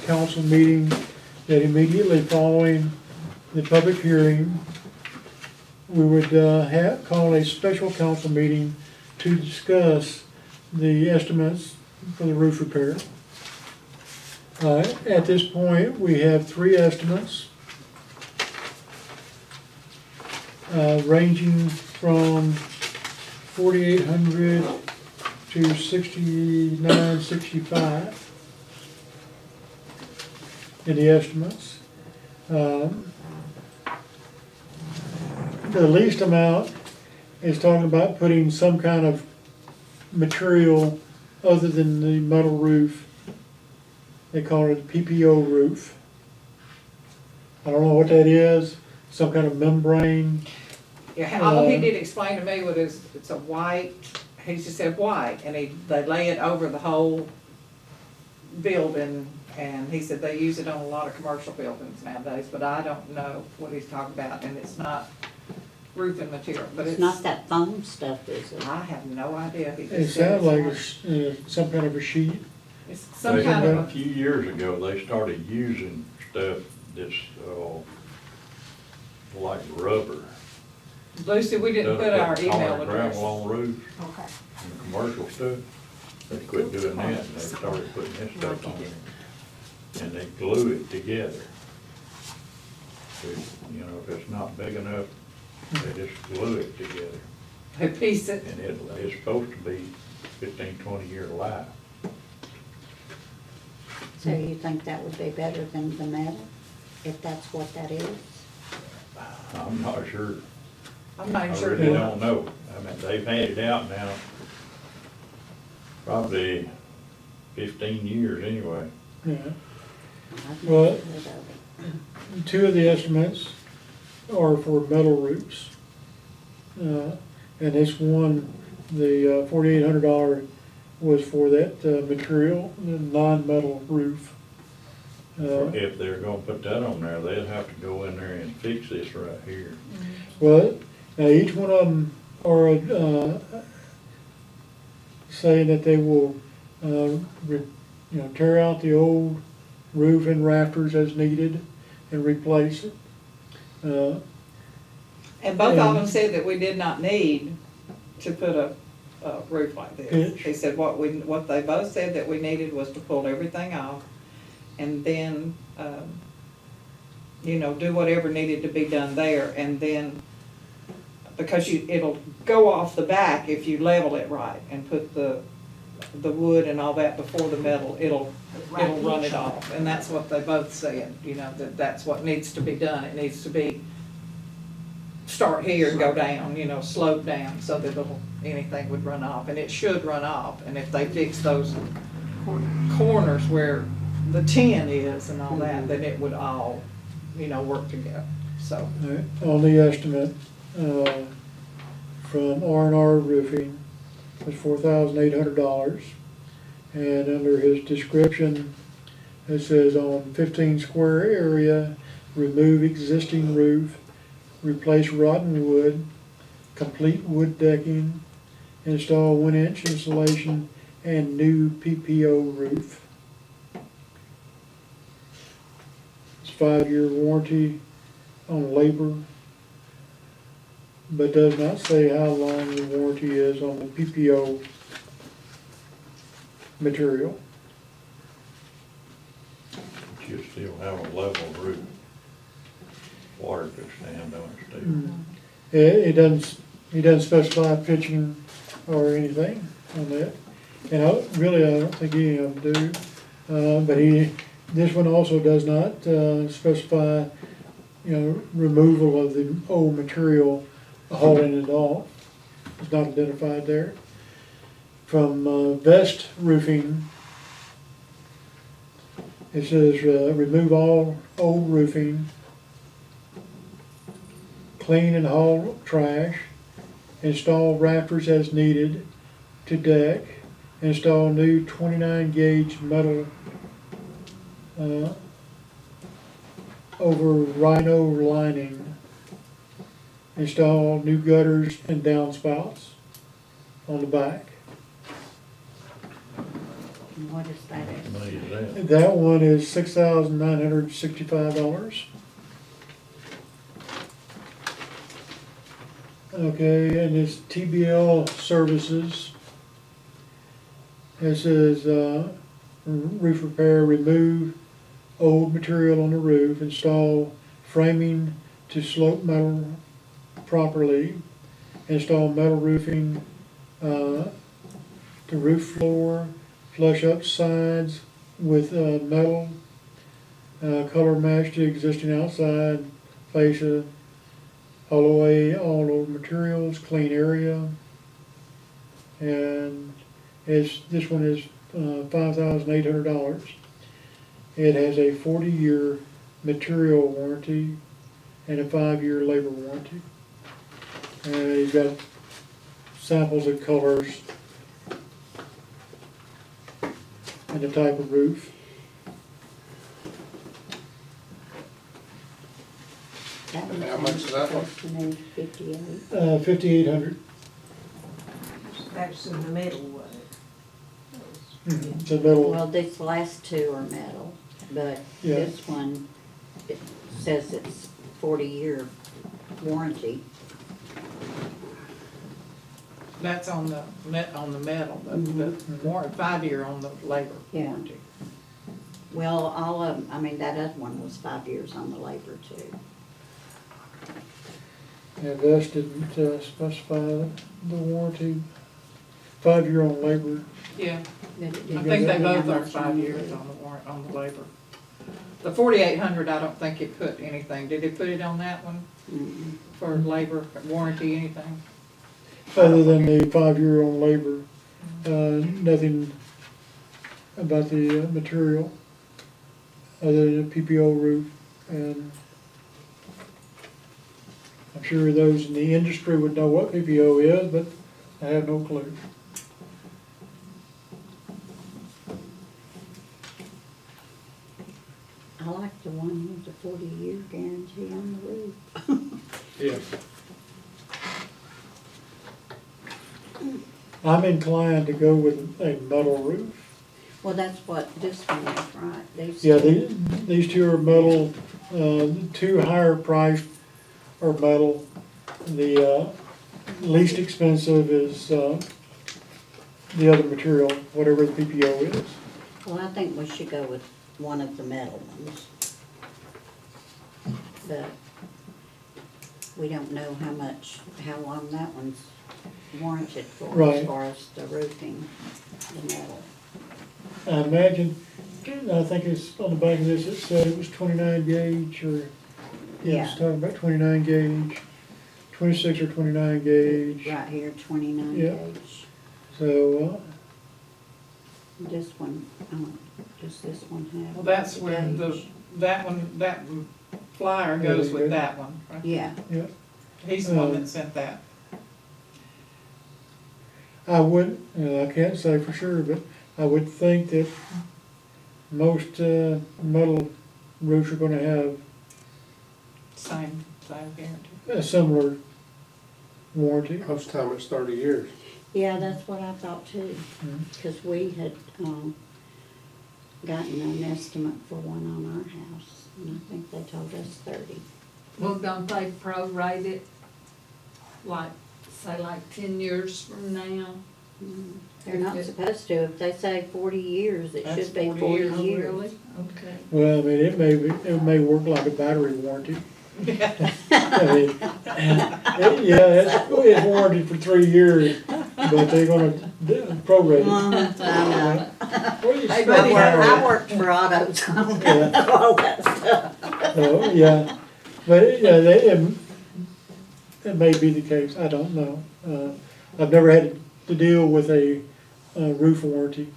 council meeting that immediately following the public hearing, we would call a special council meeting to discuss the estimates for the roof repair. At this point, we have 3 estimates ranging from $4,800 to $6,965 in the estimates. The least amount is talking about putting some kind of material other than the metal roof. They call it a PPO roof. I don't know what that is, some kind of membrane. Yeah, all he did explain to me was it's a white, he just said white, and they lay it over the whole building, and he said they use it on a lot of commercial buildings nowadays, but I don't know what he's talking about, and it's not roofing material, but It's not that foam stuff, is it? I have no idea. He It just said sounds like it's it's some kind of a sheet. It's some kind of A few years ago, they started using stuff that's, like rubber. Lucy, we didn't put our email address. Gravel on roofs Okay. and commercial stuff. They quit doing that and they started putting this stuff on there. And they glue it together. So, you know, if it's not big enough, they just glue it together. They piece it. And it's supposed to be 15, 20-year life. So you think that would be better than the metal, if that's what that is? I'm not sure. I'm not I sure. really don't know. I mean, they've had it out now probably 15 years anyway. Yeah. I've Well- never heard of it. 2 of the estimates are for metal roofs. And this one, the $4,800 was for that material, the non-metal roof. If they're gonna put that on there, they'd have to go in there and fix this right here. Well, now each one of them are saying that they will, tear out the old roof and rafters as needed and replace it. And both of them said that we did not need to put a roof like this. Pitch. They said what they both said that we needed was to pull everything off and then, do whatever needed to be done there, and then, because it'll go off the back if you level it right and put the wood and all that before the metal, it'll run it off, and that's what they both said, that's what needs to be done. It needs to be, start here and go down, slope down, so that anything would run off, and it should run off, and if they fix those corners where the tin is and all that, then it would all, work together, so. On the estimate from R&R Roofing was $4,800. And under his description, it says on 15 square area, remove existing roof, replace rotten wood, complete wood decking, install 1-inch insulation, and new PPO roof. It's 5-year warranty on labor, but does not say how long the warranty is on the PPO material. But you still have a level roof. Water could stand on it still. He doesn't specify pitching or anything on that. And I don't think any of them do. But this one also does not specify, removal of the old material, hauling it off. It's not identified there. From Vest Roofing, it says remove all old roofing, clean and haul trash, install rafters as needed to deck, install new 29 gauge metal over rhino lining, install new gutters and downspouts on the back. And what is that? How much money is that? That one is $6,965. Okay, and it's TBL services. This is roof repair, remove old material on the roof, install framing to slope metal properly, install metal roofing to roof floor, flush up sides with metal, color match to existing outside fascia, haul away all old materials, clean area. And this one is $5,800. It has a 40-year material warranty and a 5-year labor warranty. And you've got samples of colors and the type of roof. That And one how much is that one? supposed to need 58. 5,800. That's in the middle, was it? It's a metal. Well, these last two are metal, but Yeah. this one, it says it's 40-year warranty. That's on the metal, the warrant, 5-year on the labor Yeah. warranty. Well, all of them, I mean, that other one was 5 years on the labor too. And Vest didn't specify the warranty. 5-year on labor. Yeah, But it I didn't think they say how both are much 5 on years it. on the warrant, on the labor. The 4,800, I don't think it put anything, did it put it on that one Mm-mm. for labor, warranty, anything? Other than the 5-year on labor, nothing about the material, other than a PPO roof. And I'm sure those in the industry would know what PPO is, but I have no clue. I like the one with the 40-year guarantee on the roof. Yeah. I'm inclined to go with a metal roof. Well, that's what this one is, right? These Yeah, two. these two are metal, two higher priced are metal. The least expensive is the other material, whatever the PPO is. Well, I think we should go with one of the metal ones. But we don't know how long that one's warranted for Right. as far as the roofing, the metal. I imagine, I think it's on the back of this, it said it was 29 gauge or, it Yeah. was talking about 29 gauge, 26 or 29 gauge. Right here, 29 Yeah. gauge. So, This one, does this one have? Well, that's where gauge? that flyer goes with that one. Right? Yeah, yeah, He's the one that sent that. I would, I can't say for sure, but I would think that most metal roofs are gonna have Same guarantee. a similar warranty. Most time it's 30 years. yeah, that's what I thought too, Mhm. because we had, gotten an estimate for one on our house, and I think they told us 30. Well, don't they prorate it, like, say like 10 years from now? They're not supposed to, if they say 40 years, it That's should be 40 40 years. Oh, years. really? Okay. Well, I mean, it may work like a battery warranty. I mean, it's warranted for 3 years, but they're gonna prorate it. I know. What do you Hey, say? buddy, I worked for AutoZone, Yeah. all that stuff. So, yeah, but, it may be the case, I don't know. I've never had to deal with a roof warranty.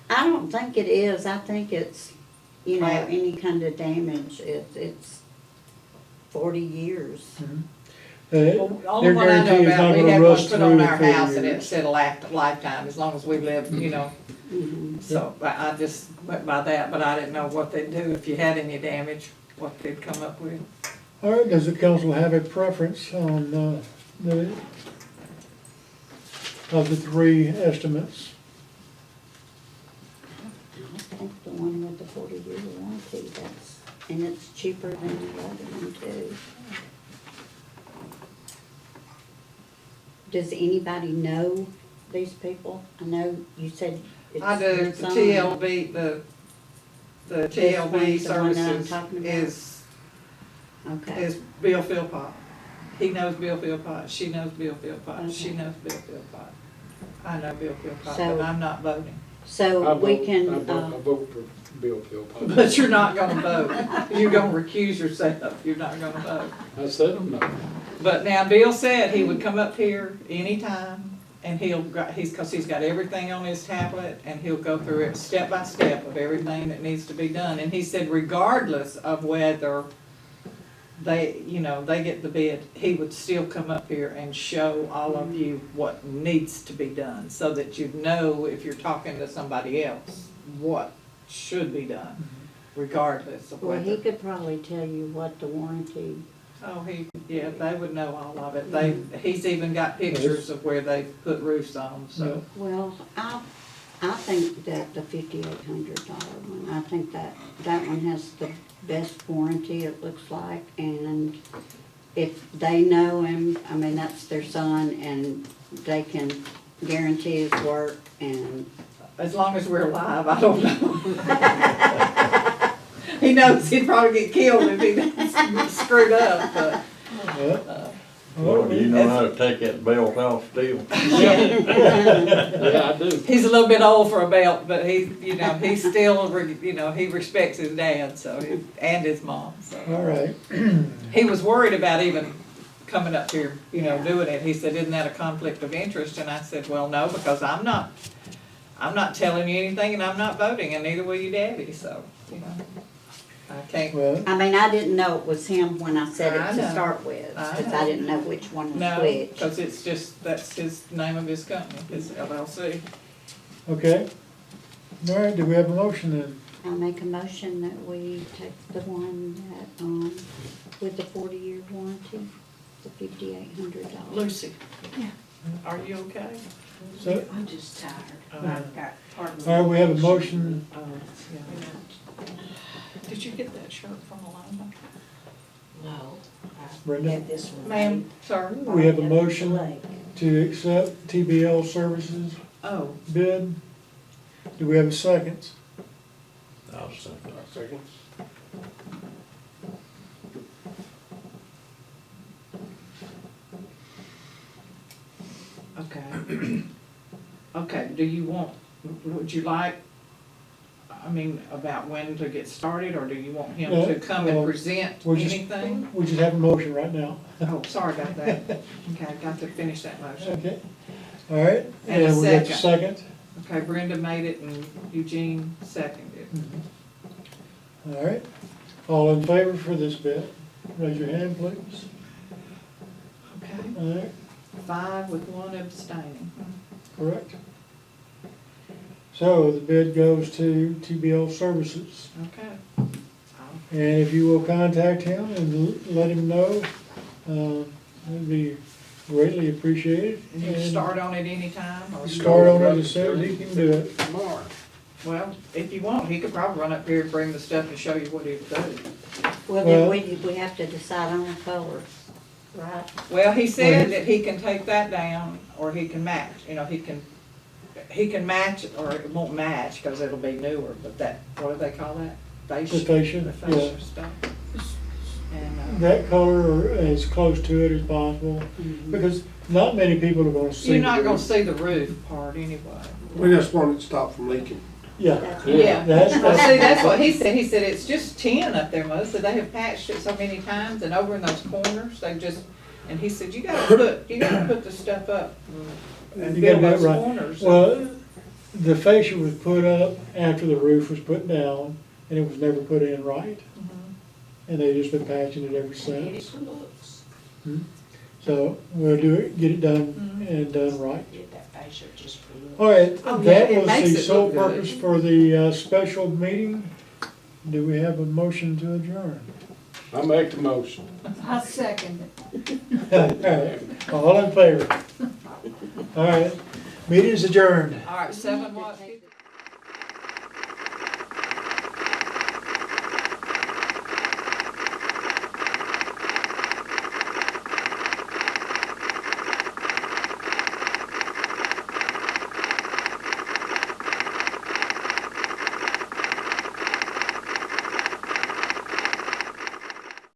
I don't think it is, I think it's, Right. any kind of damage, it's 40 years. Well, the only Their one I know guarantee is about, not we gonna had one rust put through on in our 40 house and it years. said a lifetime, as long as we live, Mhm. So I just went by that, but I didn't know what they'd do if you had any damage, what they'd come up with. All right, does the council have a preference on of the 3 estimates? with the 40-year warranty, and it's cheaper than the other one too. Does anybody know these people? I know you said it's I do, your the son. TLB, the This TLB one's the one that I'm services talking about? is Okay, Bill Philpott. He knows Bill Philpott, she knows Bill Philpott, she Okay. knows Bill Philpott. I know Bill Philpott, So- but I'm not voting. so we can, I vote for Bill Philpott. But you're not gonna vote. You're gonna recuse yourself. You're not gonna vote. I said I'm not. But now Bill said he would come up here anytime and cause he's got everything on his tablet and he'll go through it step by step of everything that needs to be done. And he said regardless of whether they get the bid, he would still come up here and show all of you what needs to be done so that you know if you're talking to somebody else, what should be done regardless of well, he whether. could probably tell you what the warranty, Oh, yeah, they would know all of it. He's even got pictures of where they put roofs on, so. well, I think that the $5,800 one, I think that one has the best warranty, it looks like, and if they know him, I mean, that's their son, and they can guarantee his work, and As long as we're alive, I don't know. He knows he'd probably get killed if he got screwed up, but. Yeah. Well, do you know how to take that belt off still? Yeah, I do. He's a little bit old for a belt, but he's still, he respects his dad, so, and his mom, so. All right. He was worried about even coming up here, doing it. He said, isn't that a conflict of interest? And I said, well, no, because I'm not telling you anything and I'm not voting and neither will you, Daddy, so, I can't. Well, I mean, I didn't know it was him when I said I it to know. start with, I because know. I didn't know which one was No, which. because it's just, that's his name of his company, his LLC. okay. All right, do we have a motion then? I make a motion that we take the one that, with the 40-year warranty, the $5,800. Lucy. Yeah. Are you okay? So, I'm just tired. all right, we have a motion, Yeah. Did you get that shirt from Alana? No. Brenda? This one. Ma'am, sir? We have a motion to accept TBL Services Oh, bid. Do we have a second? I'll second. Second. okay. Okay, do you would you like, about when to get started, or do you want him Yeah, to come and well, present we're just- anything? We just have a motion right now. Oh, sorry about that. Okay, I got to finish that motion. Okay. All right, And a and we got the second. second. Okay, Brenda made it and Eugene seconded. All right. All in favor for this bid? Raise your hand, please. Okay, All right, 5 with 1 abstaining. correct. So the bid goes to TBL Services. Okay. And if you will contact him and let him know, that'd be greatly appreciated. And you start on it anytime, or? Start on it as soon as he can do it. Tomorrow. Well, if you want, he could probably run up here and bring the stuff and show you what he'd do. Well, Well- then we have to decide on the colors, right? Well, he said that he can take that down, or he can match, he can match it, or it won't match, because it'll be newer, but that, what do they call that? The fascia, The yeah. fascia stuff. And, That color or as close to it as possible, because not many people are gonna see. you're not the gonna roof. see the roof part anyway. We just want it to stop from leaking. Yeah, Yeah, That's- well, see, that's what he said, it's just tin up there, Melissa, they have patched it so many times, and over in those corners, and he said, you gotta put the stuff up and You gotta build do it those right. corners. Well, the fascia was put up after the roof was put down, and it was never put in right, Mhm. and they've just been patching it ever since. So we'll do it, get it done and done right. Get that fascia just for look. All right, Oh, yeah, that it was makes the it sole look good. purpose for the special meeting. Do we have a motion to adjourn? I make the motion. I second it. All right, all in favor? All right, meeting is adjourned. All right, 7 what?